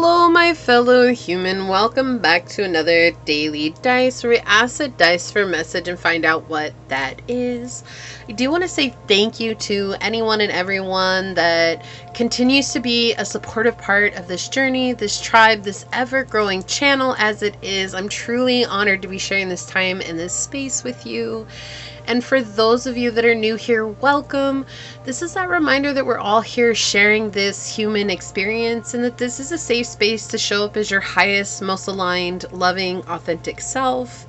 Hello, my fellow human. Welcome back to another daily dice where we ask the dice for a message and find out what that is. I do want to say thank you to anyone and everyone that continues to be a supportive part of this journey, this tribe, this ever-growing channel as it is. I'm truly honored to be sharing this time and this space with you. And for those of you that are new here, welcome. This is that reminder that we're all here sharing this human experience and that this is a safe space to show up as your highest, most aligned, loving, authentic self.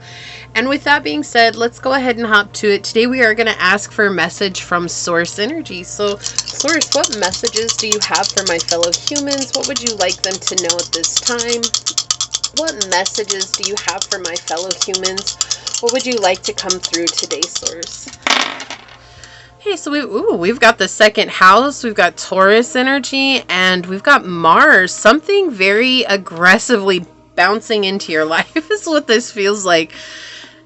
And with that being said, let's go ahead and hop to it. Today we are going to ask for a message from Source Energy. So, Source, what messages do you have for my fellow humans? What would you like them to know at this time? What messages do you have for my fellow humans? What would you like to come through today, Source? Okay, so we've got the second house, we've got Taurus energy, and we've got Mars. Something very aggressively bouncing into your life is what this feels like.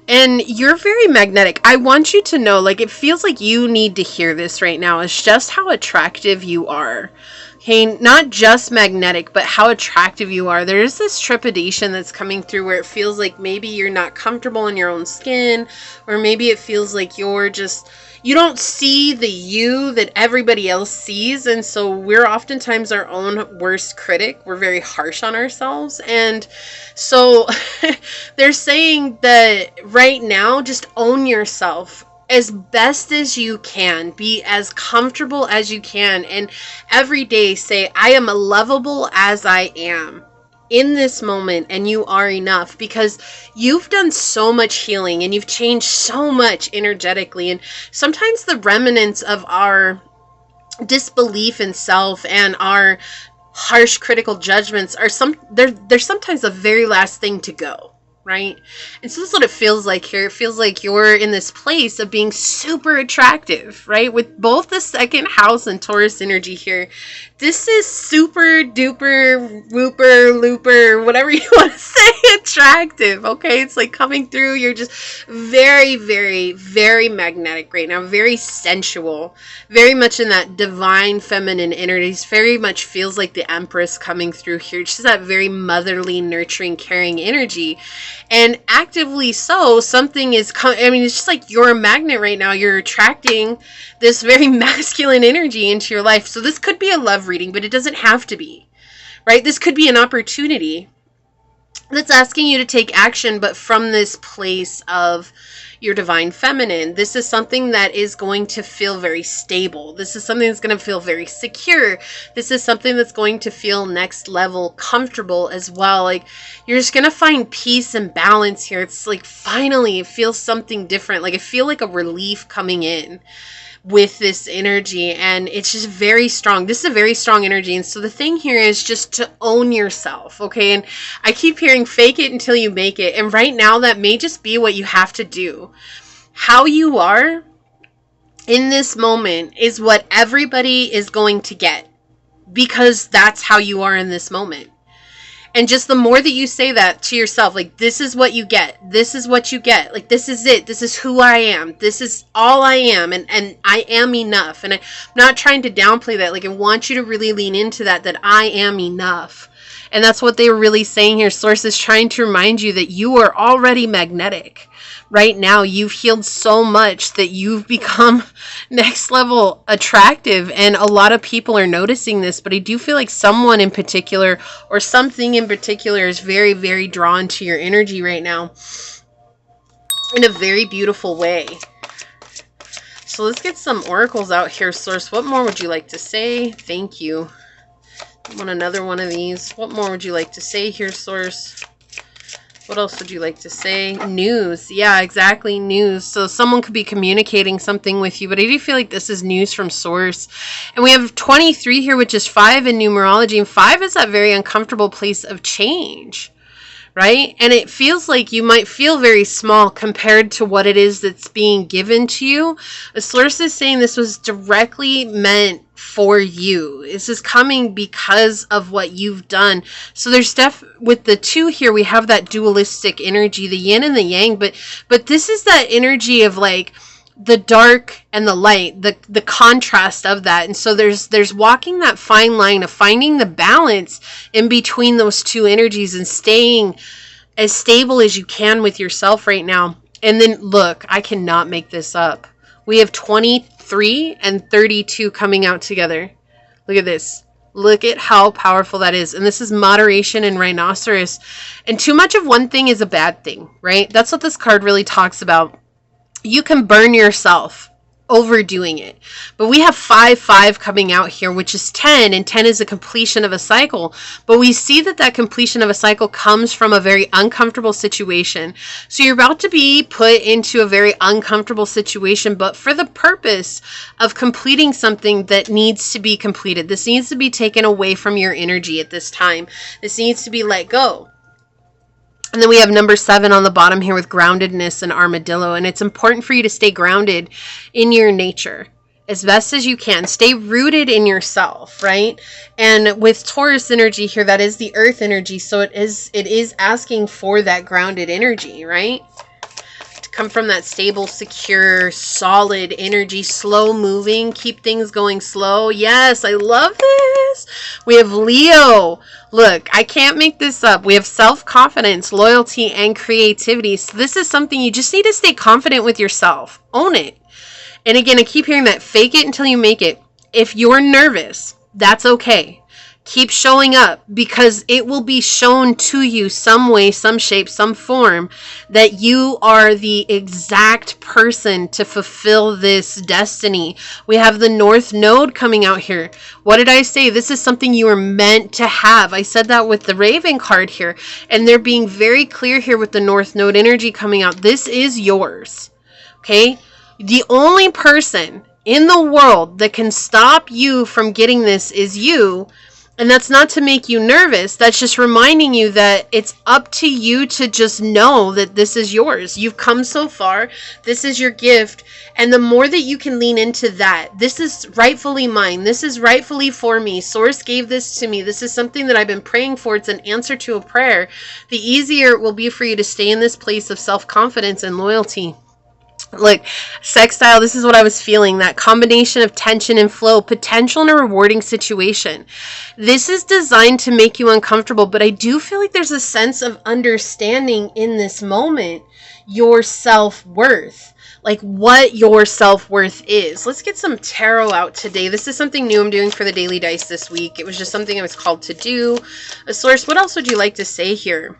And you're very magnetic. I want you to know, like, it feels like you need to hear this right now. It's just how attractive you are. Okay, not just magnetic, but how attractive you are. There's this trepidation that's coming through where it feels like maybe you're not comfortable in your own skin, or maybe it feels like you don't see the you that everybody else sees. And so we're oftentimes our own worst critic. We're very harsh on ourselves. And so they're saying that right now, just own yourself as best as you can, be as comfortable as you can, and every day say, I am lovable as I am in this moment, and you are enough, because you've done so much healing and you've changed so much energetically. And sometimes the remnants of our disbelief in self and our harsh critical judgments are they're sometimes the very last thing to go. Right? And so this is what it feels like here. It feels like you're in this place of being super attractive, right? With both the second house and Taurus energy here. This is super duper, whooper, looper, whatever you want to say, attractive, okay? It's like coming through. You're just very, very, very magnetic right now. Very sensual. Very much in that divine feminine energy. It very much feels like the Empress coming through here. It's just that very motherly, nurturing, caring energy. And actively so, something is it's just like you're a magnet right now. You're attracting this very masculine energy into your life. So this could be a love reading, but it doesn't have to be, right? This could be an opportunity that's asking you to take action, but from this place of your divine feminine. This is something that is going to feel very stable. This is something that's going to feel very secure. This is something that's going to feel next level comfortable as well. Like, you're just going to find peace and balance here. It's like, finally, it feels something different. Like, I feel like a relief coming in with this energy, and it's just very strong. This is a very strong energy. And so the thing here is just to own yourself, okay? And I keep hearing fake it until you make it. And right now that may just be what you have to do. How you are in this moment is what everybody is going to get, because that's how you are in this moment. And just the more that you say that to yourself, like, this is what you get. This is what you get. Like, this is it. This is who I am. This is all I am. And I am enough. And I'm not trying to downplay that. Like, I want you to really lean into that I am enough. And that's what they were really saying here. Source is trying to remind you that you are already magnetic. Right now, you've healed so much that you've become next level attractive, and a lot of people are noticing this, but I do feel like someone in particular or something in particular is very, very drawn to your energy right now in a very beautiful way. So let's get some oracles out here, Source. What more would you like to say? Thank you. I want another one of these. What more would you like to say here, Source? What else would you like to say? News. Yeah, exactly. News. So someone could be communicating something with you, but I do feel like this is news from Source. And we have 23 here, which is 5 in numerology. And 5 is that very uncomfortable place of change, right? And it feels like you might feel very small compared to what it is that's being given to you. A Source is saying this was directly meant for you. This is coming because of what you've done. So there's with the 2 here, we have that dualistic energy, the yin and the yang, but this is that energy of like the dark and the light, the contrast of that. And so there's walking that fine line of finding the balance in between those two energies and staying as stable as you can with yourself right now. And then look, I cannot make this up. We have 23 and 32 coming out together. Look at this. Look at how powerful that is. And this is moderation and rhinoceros. And too much of one thing is a bad thing, right? That's what this card really talks about. You can burn yourself overdoing it. But we have 5 coming out here, which is 10, and 10 is a completion of a cycle. But we see that completion of a cycle comes from a very uncomfortable situation. So you're about to be put into a very uncomfortable situation, but for the purpose of completing something that needs to be completed. This needs to be taken away from your energy at this time. This needs to be let go. And then we have number 7 on the bottom here with groundedness and armadillo. And it's important for you to stay grounded in your nature as best as you can. Stay rooted in yourself, right? And with Taurus energy here, that is the earth energy. So it is asking for that grounded energy, right? To come from that stable, secure, solid energy, slow moving, keep things going slow. Yes, I love this. We have Leo. Look, I can't make this up. We have self-confidence, loyalty, and creativity. So this is something you just need to stay confident with yourself. Own it. And again, I keep hearing that fake it until you make it. If you're nervous, that's okay. Keep showing up because it will be shown to you some way, some shape, some form that you are the exact person to fulfill this destiny. We have the North Node coming out here. What did I say? This is something you are meant to have. I said that with the Raven card here, and they're being very clear here with the North Node energy coming out. This is yours. Okay? The only person in the world that can stop you from getting this is you. And that's not to make you nervous. That's just reminding you that it's up to you to just know that this is yours. You've come so far. This is your gift. And the more that you can lean into that, this is rightfully mine. This is rightfully for me. Source gave this to me. This is something that I've been praying for. It's an answer to a prayer. The easier it will be for you to stay in this place of self-confidence and loyalty. Look, sextile, this is what I was feeling. That combination of tension and flow, potential in a rewarding situation. This is designed to make you uncomfortable, but I do feel like there's a sense of understanding in this moment your self-worth. Like what your self-worth is. Let's get some tarot out today. This is something new I'm doing for the Daily Dice this week. It was just something I was called to do. A source, what else would you like to say here?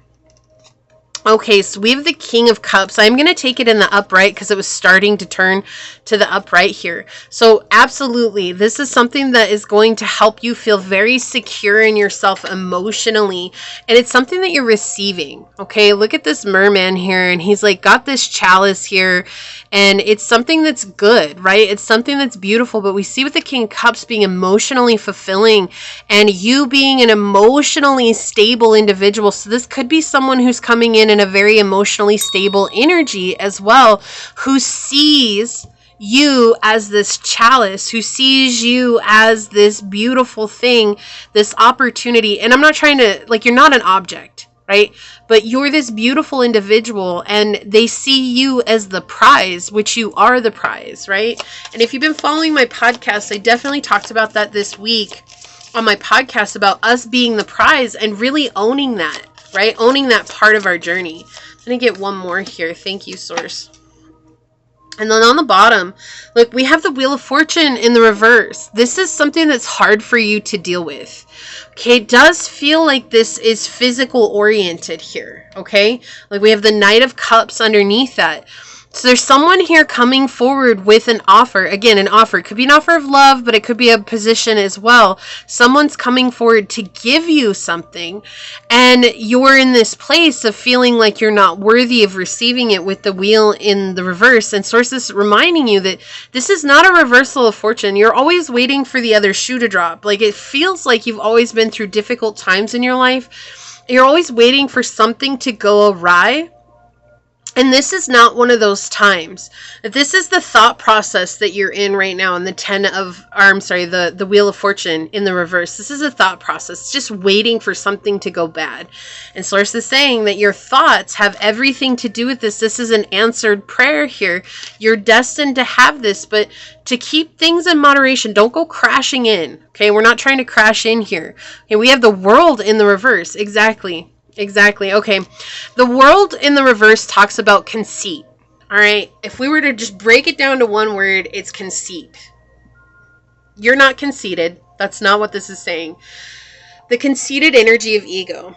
Okay, so we have the King of Cups. I'm going to take it in the upright because it was starting to turn to the upright here. So absolutely, this is something that is going to help you feel very secure in yourself emotionally. And it's something that you're receiving. Okay, look at this merman here. And he's like got this chalice here. And it's something that's good, right? It's something that's beautiful. But we see with the King of Cups being emotionally fulfilling and you being an emotionally stable individual. So this could be someone who's coming in a very emotionally stable energy as well, who sees you as this chalice, who sees you as this beautiful thing, this opportunity. And I'm not trying to, like, you're not an object, right? But you're this beautiful individual and they see you as the prize, which you are the prize, right? And if you've been following my podcast, I definitely talked about that this week on my podcast about us being the prize and really owning that. Right? Owning that part of our journey. I'm going to get one more here. Thank you, Source. And then on the bottom, look, we have the Wheel of Fortune in the reverse. This is something that's hard for you to deal with. Okay, it does feel like this is physical oriented here. Okay, like we have the Knight of Cups underneath that. So there's someone here coming forward with an offer. Again, an offer. It could be an offer of love, but it could be a position as well. Someone's coming forward to give you something. And you're in this place of feeling like you're not worthy of receiving it with the wheel in the reverse. And Source is reminding you that this is not a reversal of fortune. You're always waiting for the other shoe to drop. Like it feels like you've always been through difficult times in your life. You're always waiting for something to go awry. And this is not one of those times. This is the thought process that you're in right now in the the Wheel of Fortune in the reverse. This is a thought process. It's just waiting for something to go bad. And Source is saying that your thoughts have everything to do with this. This is an answered prayer here. You're destined to have this, but to keep things in moderation. Don't go crashing in. Okay, we're not trying to crash in here. Okay, we have the World in the reverse. Exactly. Okay. The World in the reverse talks about conceit. All right. If we were to just break it down to one word, it's conceit. You're not conceited. That's not what this is saying. The conceited energy of ego,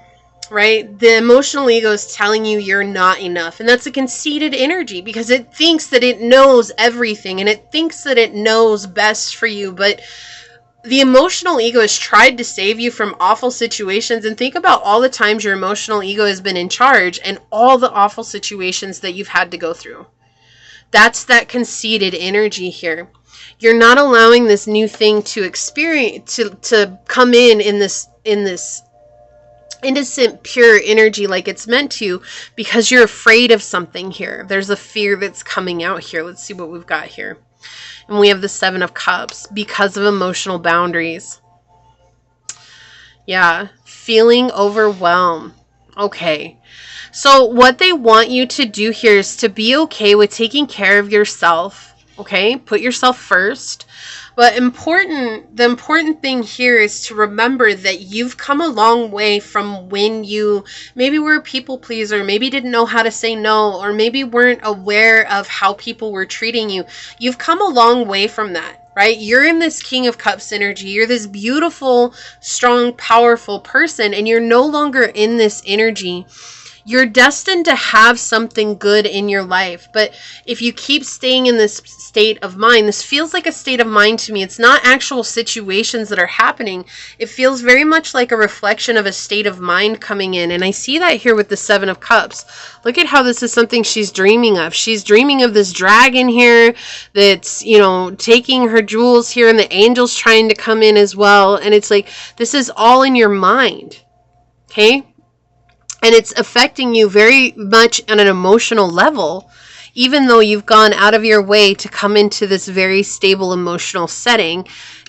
right? The emotional ego is telling you you're not enough. And that's a conceited energy because it thinks that it knows everything and it thinks that it knows best for you. But the emotional ego has tried to save you from awful situations, and think about all the times your emotional ego has been in charge and all the awful situations that you've had to go through. That's that conceited energy here. You're not allowing this new thing to experience, to come in this innocent, pure energy like it's meant to, because you're afraid of something here. There's a fear that's coming out here. Let's see what we've got here. And we have the Seven of Cups because of emotional boundaries. Yeah, feeling overwhelmed. Okay. So what they want you to do here is to be okay with taking care of yourself. Okay, put yourself first. But the important thing here is to remember that you've come a long way from when you maybe were a people pleaser, maybe didn't know how to say no, or maybe weren't aware of how people were treating you. You've come a long way from that, right? You're in this King of Cups energy. You're this beautiful, strong, powerful person, and you're no longer in this energy. You're destined to have something good in your life. But if you keep staying in this state of mind, this feels like a state of mind to me. It's not actual situations that are happening. It feels very much like a reflection of a state of mind coming in. And I see that here with the Seven of Cups. Look at how this is something she's dreaming of. She's dreaming of this dragon here that's, taking her jewels here, and the angels trying to come in as well. And it's like, this is all in your mind. Okay? And it's affecting you very much on an emotional level, even though you've gone out of your way to come into this very stable emotional setting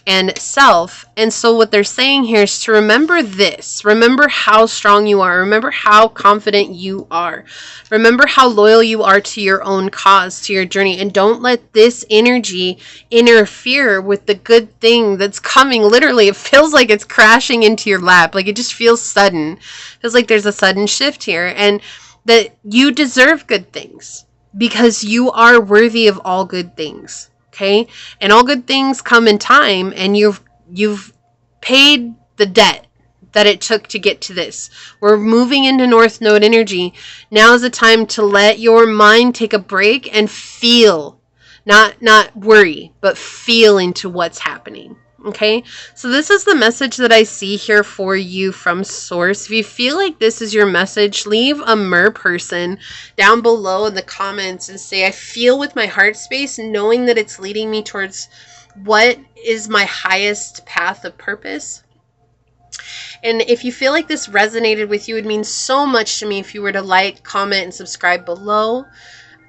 and self. And so what they're saying here is to remember this. Remember how strong you are. Remember how confident you are. Remember how loyal you are to your own cause, to your journey. And don't let this energy interfere with the good thing that's coming. Literally, it feels like it's crashing into your lap. Like it just feels sudden. It feels like there's a sudden shift here. And that you deserve good things because you are worthy of all good things. Okay, and all good things come in time, and you've paid the debt that it took to get to this. We're moving into North Node energy. Now is the time to let your mind take a break and feel, not worry, but feel into what's happening. Okay, so this is the message that I see here for you from Source. If you feel like this is your message, leave a mer person down below in the comments and say, I feel with my heart space, knowing that it's leading me towards what is my highest path of purpose. And if you feel like this resonated with you, it would mean so much to me if you were to like, comment, and subscribe below.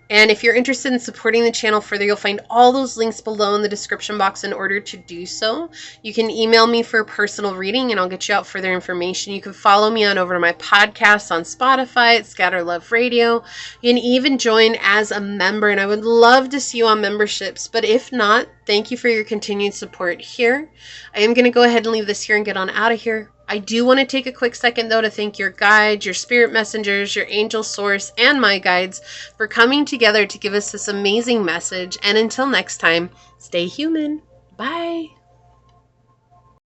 And if you're interested in supporting the channel further, you'll find all those links below in the description box in order to do so. You can email me for a personal reading and I'll get you out further information. You can follow me on over to my podcast on Spotify at Scatter Love Radio. You can even join as a member, and I would love to see you on memberships. But if not, thank you for your continued support here. I am going to go ahead and leave this here and get on out of here. I do want to take a quick second, though, to thank your guides, your spirit messengers, your angel source, and my guides for coming together to give us this amazing message. And until next time, stay human. Bye.